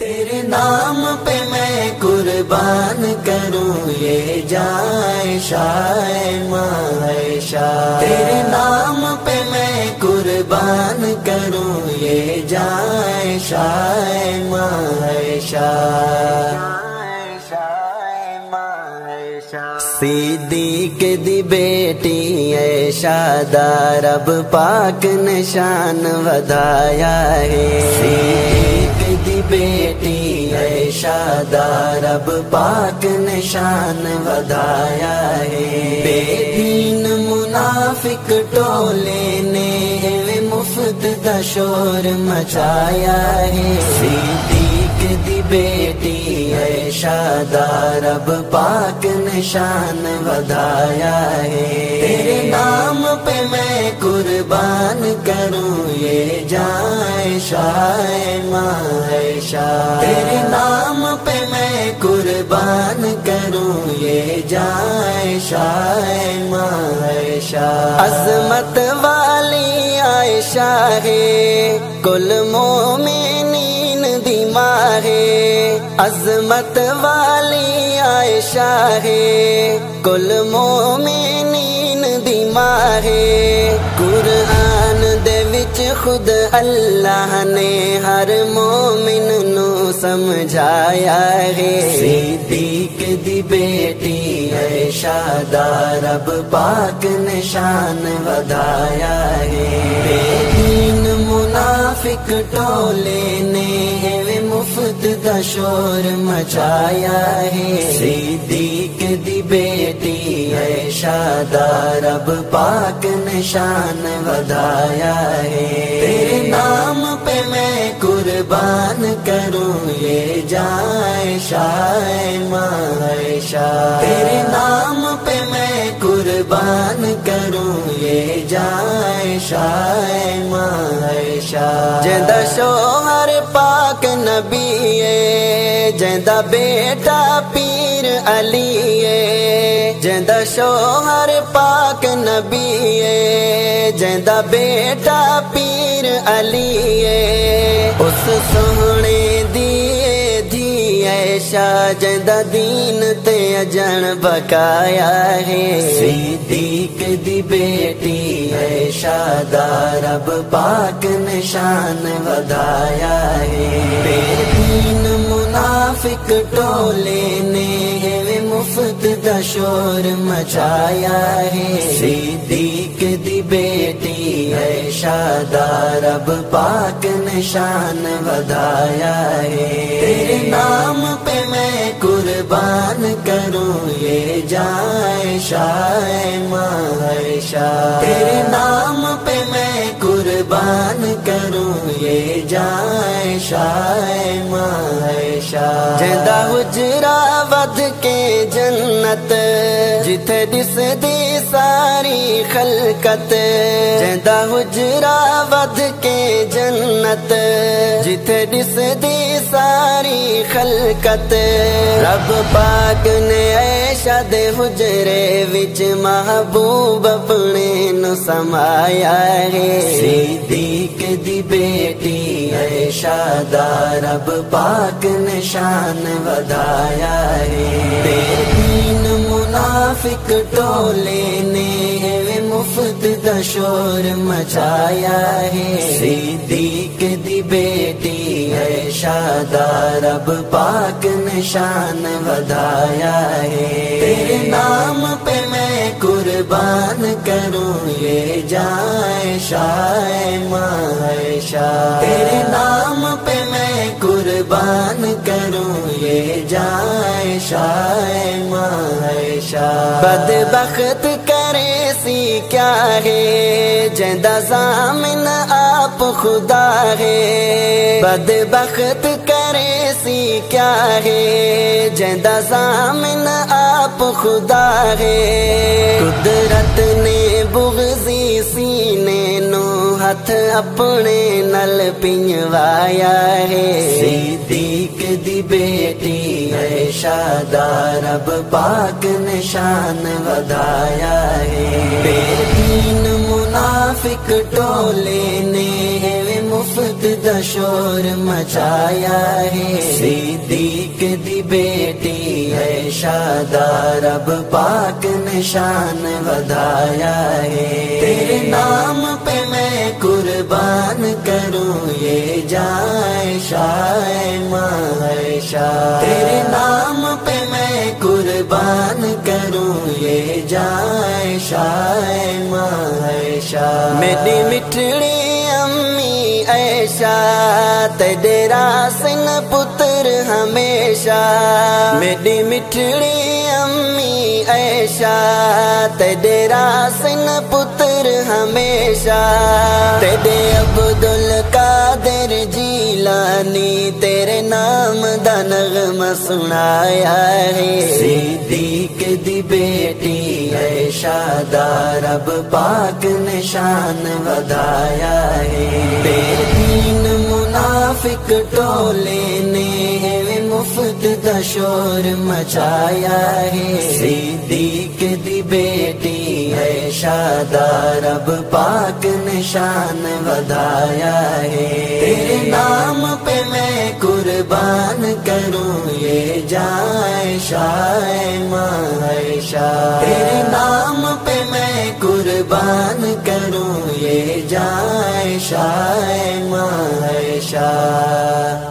تیرے نام پہ میں قربان کروں یہ جائے شائے معائشہ، تیرے نام پہ میں قربان کروں یہ جائے شائے معائشہ۔ صدیق دی بیٹی عائشہ دا رب پاک نے شان ودھایا ہے، صدیق دی بیٹی عائشہ دا رب پاک نے شان ودھایا ہے۔ بے دین منافق ٹولے نے مفت دا شور مچایا ہے، صدیق دی بیٹی عائشہ دا رب پاک نے شان ودھایا ہے۔ تیرے نام پہ میں قربان کروں یہ جائے شائے معائشہ، تیرے نام پہ میں قربان کروں یہ جائے شائے معائشہ۔ عظمت والی عائشہ ہے کل مومنین دی ماں ہے، عظمت والی عائشہ ہے کل مومنین دی ماں ہے۔ قرآن دے وچ خود اللہ نے ہر مومن نو سمجھایا ہے، صدیق دی بیٹی عائشہ دا رب پاک نے شان ودھایا ہے۔ بے دین منافق ٹولے نے مفت دا شور مچایا ہے، صدیق دی بیٹی عائشہ دا رب پاک نے شان ودھایا ہے۔ تیرے نام پہ میں قربان کروں یہ جائے شائے معائشہ، تیرے نام پہ میں قربان کروں یہ جائے شائے معائشہ۔ جیندہ شوہر پاک نبی ہے، جیندہ بیٹا پیر علی ہے، جیندہ شوہر پاک نبی ہے، جیندہ بیٹا پیر علی ہے۔ اس سونے دیے دھی عائشہ جیندہ دین تے اجن بکایا ہے، صدیق دی بیٹی عائشہ دا رب پاک نے شان ودھایا ہے۔ بے دین منافق ٹولے نے مفت دا شور مچایا ہے، صدیق دی بیٹی عائشہ دا رب پاک نے شان ودھایا ہے۔ تیرے نام پہ میں قربان کروں یہ جائے شائے معائشہ، تیرے نام پہ میں قربان کروں یہ جائے شائے معائشہ۔ جیندہ حجرہ ود کے جنت جتھے دس دی ساری خلقت، جیندہ حجرہ ود کے جنت جتھے دس دی ساری خلقت، رب پاک نے عائشہ دے حجرے وچ محبوب اپنے نو سمایا ہے، صدیق دی بیٹی عائشہ دا رب پاک نے شان ودھایا ہے۔ بے دین منافق ٹولے نے مفت دا شور مچایا ہے، صدیق دی بیٹی عائشہ دا رب پاک نے شان ودھایا ہے۔ تیرے نام پہ میں قربان کروں یہ جائے شائے معائشہ، تیرے نام پہ میں قربان کروں یہ جائے شائے معائشہ۔ بدبخت کرے سی کیا ہے جیندہ ضامن آپ خدا ہے، بدبخت کرے سی کیا ہے جیندہ ضامن آپ خدا ہے۔ قدرت نے بغضی سینے نو ہاتھ اپنے نل پنجوایا ہے، صدیق دی بیٹی عائشہ دا رب پاک نے شان ودھایا ہے۔ بے دین منافق ٹولے نے مفت دا شور مچایا ہے، صدیق دی بیٹی ہے شادہ، رب پاک نے شان ودھایا ہے، تیرے نام پہ میں قربان کروں یہ جائے شائے ماں عائشہ، تیرے نام پہ میں قربان کروں یہ جائے شائے ماں عائشہ، میری مٹھڑی امی عائشہ تیرے راسن پتر ہمیشہ، میری مٹھڑی امی عائشہ تیرے راسن پتر ہمیشہ، تیرے عبدالقادر جیلانی تیرے نام دا نغمہ سنایا ہے، صدیق دی بیٹی ہے شادہ، رب پاک نے شان ودھایا ہے، بے دین منافق ٹولے نے مفت دا شور مچایا ہے، صدیق دی بیٹی ہے شادہ، رب پاک نے شان ودھایا ہے، تیرے نام پہ میں قربان کروں یہ جائے شائے ماں عائشہ، تیرے نام پہ میں قربان کروں یہ جائے شائے ماں عائشہ۔